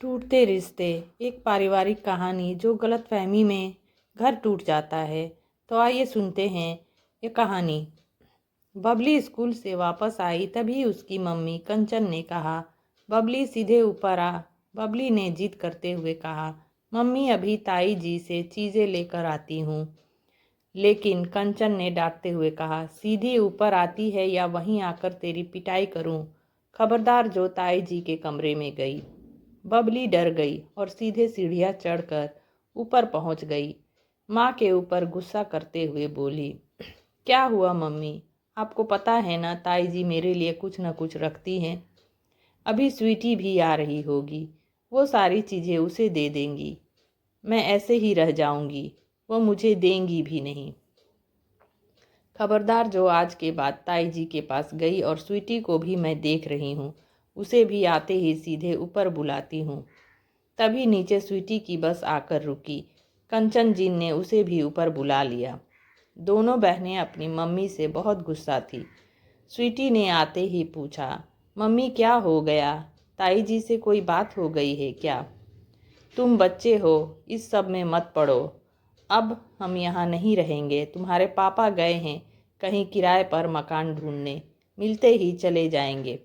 टूटते रिश्ते, एक पारिवारिक कहानी जो गलतफहमी में घर टूट जाता है। तो आइए सुनते हैं ये कहानी। बबली स्कूल से वापस आई तभी उसकी मम्मी कंचन ने कहा, बबली सीधे ऊपर आ। बबली ने जिद करते हुए कहा, मम्मी अभी ताई जी से चीज़ें लेकर आती हूँ। लेकिन कंचन ने डांटते हुए कहा, सीधी ऊपर आती है या वहीं आकर तेरी पिटाई करूँ। खबरदार जो ताई जी के कमरे में गई। बबली डर गई और सीधे सीढ़ियाँ चढ़कर ऊपर पहुंच गई। माँ के ऊपर गुस्सा करते हुए बोली, क्या हुआ मम्मी? आपको पता है ना ताई जी मेरे लिए कुछ न कुछ रखती हैं। अभी स्वीटी भी आ रही होगी, वो सारी चीज़ें उसे दे देंगी। मैं ऐसे ही रह जाऊंगी, वो मुझे देंगी भी नहीं। खबरदार जो आज के बाद ताई जी के पास गई और स्वीटी को भी मैं देख रही हूँ, उसे भी आते ही सीधे ऊपर बुलाती हूँ। तभी नीचे स्वीटी की बस आकर रुकी। कंचन जी ने उसे भी ऊपर बुला लिया। दोनों बहनें अपनी मम्मी से बहुत गुस्सा थी। स्वीटी ने आते ही पूछा, मम्मी क्या हो गया? ताई जी से कोई बात हो गई है क्या? तुम बच्चे हो, इस सब में मत पड़ो। अब हम यहाँ नहीं रहेंगे। तुम्हारे पापा गए हैं कहीं किराए पर मकान ढूंढने, मिलते ही चले जाएंगे।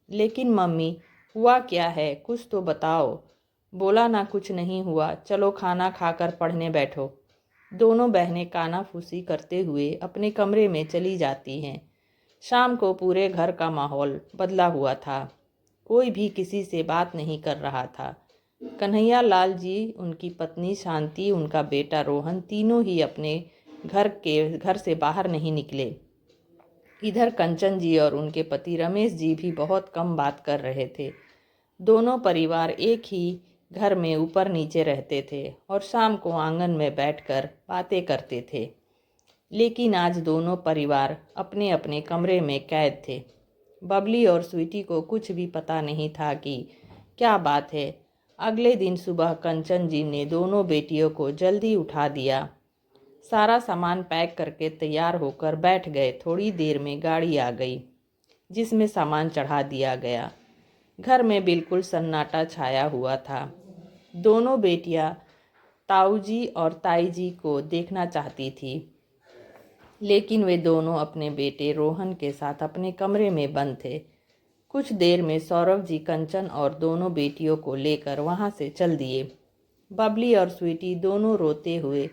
लेकिन मम्मी हुआ क्या है, कुछ तो बताओ। बोला ना कुछ नहीं हुआ, चलो खाना खाकर पढ़ने बैठो। दोनों बहनें कानाफूसी करते हुए अपने कमरे में चली जाती हैं। शाम को पूरे घर का माहौल बदला हुआ था। कोई भी किसी से बात नहीं कर रहा था। कन्हैया लाल जी, उनकी पत्नी शांति, उनका बेटा रोहन, तीनों ही अपने घर से बाहर नहीं निकले। इधर कंचन जी और उनके पति रमेश जी भी बहुत कम बात कर रहे थे। दोनों परिवार एक ही घर में ऊपर नीचे रहते थे और शाम को आंगन में बैठकर बातें करते थे। लेकिन आज दोनों परिवार अपने अपने कमरे में कैद थे। बबली और स्वीटी को कुछ भी पता नहीं था कि क्या बात है। अगले दिन सुबह कंचन जी ने दोनों बेटियों को जल्दी उठा दिया। सारा सामान पैक करके तैयार होकर बैठ गए। थोड़ी देर में गाड़ी आ गई जिसमें सामान चढ़ा दिया गया। घर में बिल्कुल सन्नाटा छाया हुआ था। दोनों बेटियां ताऊ जी और ताई जी को देखना चाहती थी, लेकिन वे दोनों अपने बेटे रोहन के साथ अपने कमरे में बंद थे। कुछ देर में सौरभ जी कंचन और दोनों बेटियों को लेकर वहां से चल दिए। बबली और स्वीटी दोनों रोते हुए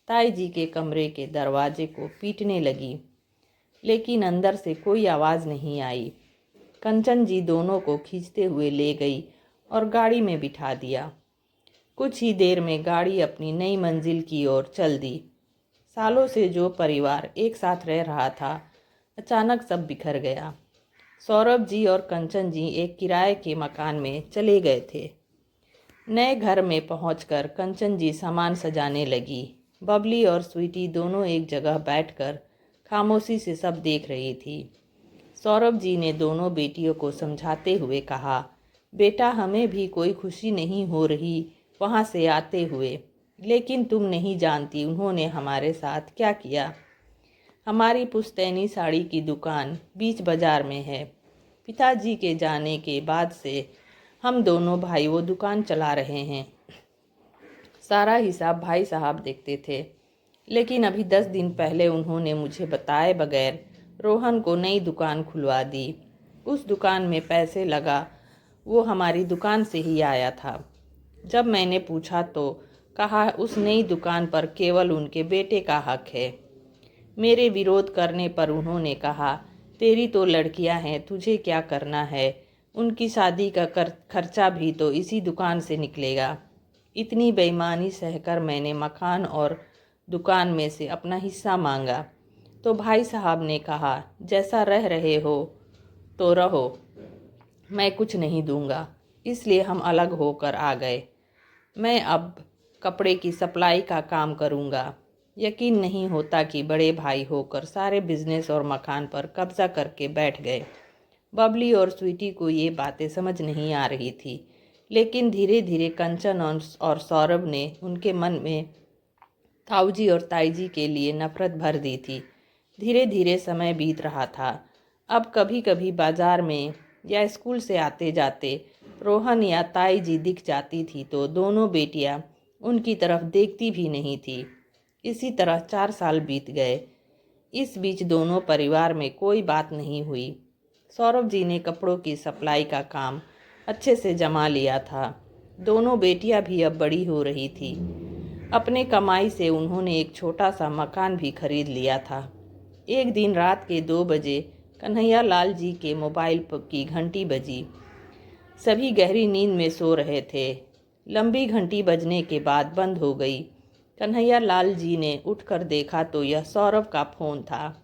ताई जी के कमरे के दरवाजे को पीटने लगी, लेकिन अंदर से कोई आवाज़ नहीं आई। कंचन जी दोनों को खींचते हुए ले गई और गाड़ी में बिठा दिया। कुछ ही देर में गाड़ी अपनी नई मंजिल की ओर चल दी। सालों से जो परिवार एक साथ रह रहा था, अचानक सब बिखर गया। सौरभ जी और कंचन जी एक किराए के मकान में चले गए थे। नए घर में पहुंचकर कंचन जी सामान सजाने लगी। बबली और स्वीटी दोनों एक जगह बैठकर खामोशी से सब देख रही थी। सौरभ जी ने दोनों बेटियों को समझाते हुए कहा, बेटा हमें भी कोई खुशी नहीं हो रही वहाँ से आते हुए, लेकिन तुम नहीं जानती उन्होंने हमारे साथ क्या किया। हमारी पुश्तैनी साड़ी की दुकान बीच बाजार में है। पिताजी के जाने के बाद से हम दोनों भाई वो दुकान चला रहे हैं। सारा हिसाब भाई साहब देखते थे, लेकिन अभी 10 दिन पहले उन्होंने मुझे बताए बगैर रोहन को नई दुकान खुलवा दी। उस दुकान में पैसे लगा वो हमारी दुकान से ही आया था। जब मैंने पूछा तो कहा उस नई दुकान पर केवल उनके बेटे का हक है। मेरे विरोध करने पर उन्होंने कहा, तेरी तो लड़कियां हैं, तुझे क्या करना है। उनकी शादी का खर्चा भी तो इसी दुकान से निकलेगा। इतनी बेईमानी सहकर मैंने मकान और दुकान में से अपना हिस्सा मांगा तो भाई साहब ने कहा, जैसा रह रहे हो तो रहो, मैं कुछ नहीं दूंगा। इसलिए हम अलग होकर आ गए। मैं अब कपड़े की सप्लाई का काम करूंगा। यकीन नहीं होता कि बड़े भाई होकर सारे बिजनेस और मकान पर कब्जा करके बैठ गए। बबली और स्वीटी को ये बातें समझ नहीं आ रही थी, लेकिन धीरे धीरे कंचन और सौरभ ने उनके मन में ताऊजी और ताईजी के लिए नफरत भर दी थी। धीरे धीरे समय बीत रहा था। अब कभी कभी बाजार में या स्कूल से आते जाते रोहन या ताई जी दिख जाती थी तो दोनों बेटियां उनकी तरफ देखती भी नहीं थी। इसी तरह 4 साल बीत गए। इस बीच दोनों परिवार में कोई बात नहीं हुई। सौरभ जी ने कपड़ों की सप्लाई का काम अच्छे से जमा लिया था। दोनों बेटियां भी अब बड़ी हो रही थी। अपने कमाई से उन्होंने एक छोटा सा मकान भी खरीद लिया था। एक दिन रात के 2 बजे कन्हैया लाल जी के मोबाइल की घंटी बजी। सभी गहरी नींद में सो रहे थे। लंबी घंटी बजने के बाद बंद हो गई। कन्हैया लाल जी ने उठकर देखा तो यह सौरभ का फ़ोन था।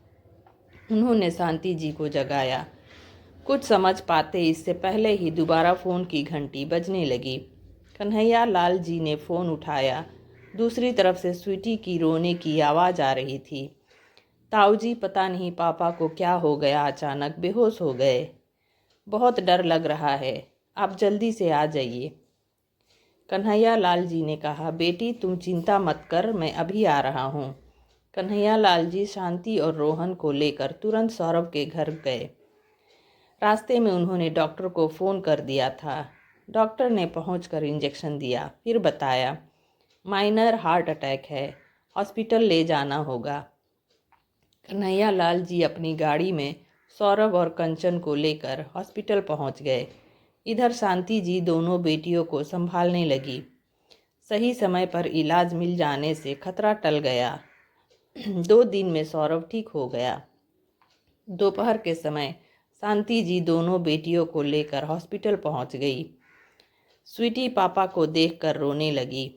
उन्होंने शांति जी को जगाया। कुछ समझ पाते इससे पहले ही दोबारा फ़ोन की घंटी बजने लगी। कन्हैया लाल जी ने फ़ोन उठाया। दूसरी तरफ से स्वीटी की रोने की आवाज़ आ रही थी। ताऊ जी, पता नहीं पापा को क्या हो गया, अचानक बेहोश हो गए। बहुत डर लग रहा है, आप जल्दी से आ जाइए। कन्हैया लाल जी ने कहा, बेटी तुम चिंता मत कर, मैं अभी आ रहा हूँ। कन्हैया लाल जी शांति और रोहन को लेकर तुरंत सौरभ के घर गए। रास्ते में उन्होंने डॉक्टर को फ़ोन कर दिया था। डॉक्टर ने पहुंचकर इंजेक्शन दिया, फिर बताया माइनर हार्ट अटैक है, हॉस्पिटल ले जाना होगा। कन्हैया लाल जी अपनी गाड़ी में सौरभ और कंचन को लेकर हॉस्पिटल पहुंच गए। इधर शांति जी दोनों बेटियों को संभालने लगी। सही समय पर इलाज मिल जाने से खतरा टल गया। 2 दिन में सौरभ ठीक हो गया। दोपहर के समय शांति जी दोनों बेटियों को लेकर हॉस्पिटल पहुंच गई। स्वीटी पापा को देखकर रोने लगी।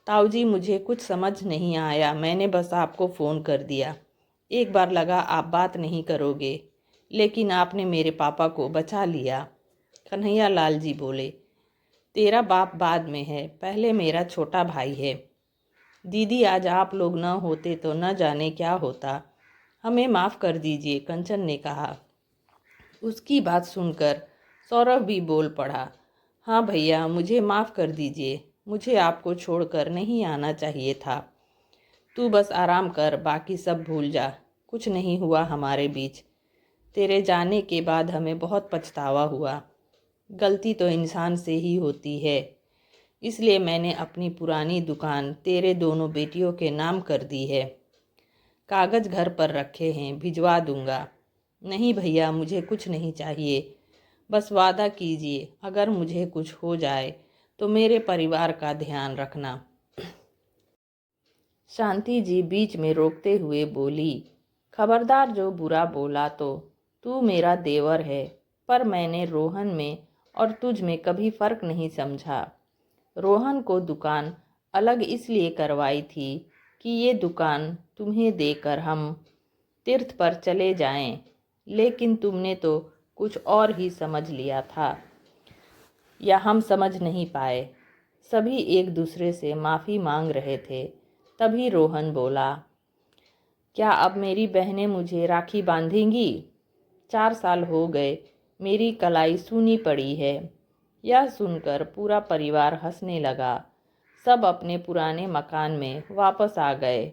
ताऊ जी, मुझे कुछ समझ नहीं आया, मैंने बस आपको फ़ोन कर दिया। एक बार लगा आप बात नहीं करोगे, लेकिन आपने मेरे पापा को बचा लिया। कन्हैया लाल जी बोले, तेरा बाप बाद में है, पहले मेरा छोटा भाई है। दीदी, आज आप लोग न होते तो न जाने क्या होता। हमें माफ़ कर दीजिए, कंचन ने कहा। उसकी बात सुनकर सौरभ भी बोल पड़ा, हाँ भैया, मुझे माफ़ कर दीजिए, मुझे आपको छोड़कर नहीं आना चाहिए था। तू बस आराम कर, बाकी सब भूल जा, कुछ नहीं हुआ हमारे बीच। तेरे जाने के बाद हमें बहुत पछतावा हुआ। गलती तो इंसान से ही होती है, इसलिए मैंने अपनी पुरानी दुकान तेरे दोनों बेटियों के नाम कर दी है। कागज़ घर पर रखे हैं, भिजवा दूंगा। नहीं भैया, मुझे कुछ नहीं चाहिए, बस वादा कीजिए अगर मुझे कुछ हो जाए तो मेरे परिवार का ध्यान रखना। शांति जी बीच में रोकते हुए बोली, खबरदार, जो बुरा बोला तो तू मेरा देवर है, पर मैंने रोहन में और तुझ में कभी फ़र्क नहीं समझा। रोहन को दुकान अलग इसलिए करवाई थी कि ये दुकान तुम्हें देकर हम तीर्थ पर चले जाएं, लेकिन तुमने तो कुछ और ही समझ लिया था, या हम समझ नहीं पाए। सभी एक दूसरे से माफ़ी मांग रहे थे। तभी रोहन बोला, क्या अब मेरी बहनें मुझे राखी बांधेंगी? 4 साल हो गए, मेरी कलाई सूनी पड़ी है। यह सुनकर पूरा परिवार हंसने लगा। सब अपने पुराने मकान में वापस आ गए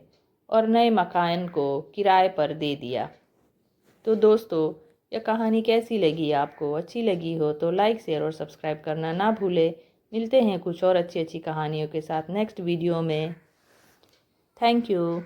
और नए मकान को किराए पर दे दिया। तो दोस्तों, यह कहानी कैसी लगी आपको? अच्छी लगी हो तो लाइक, शेयर और सब्सक्राइब करना ना भूलें। मिलते हैं कुछ और अच्छी अच्छी कहानियों के साथ नेक्स्ट वीडियो में। Thank you.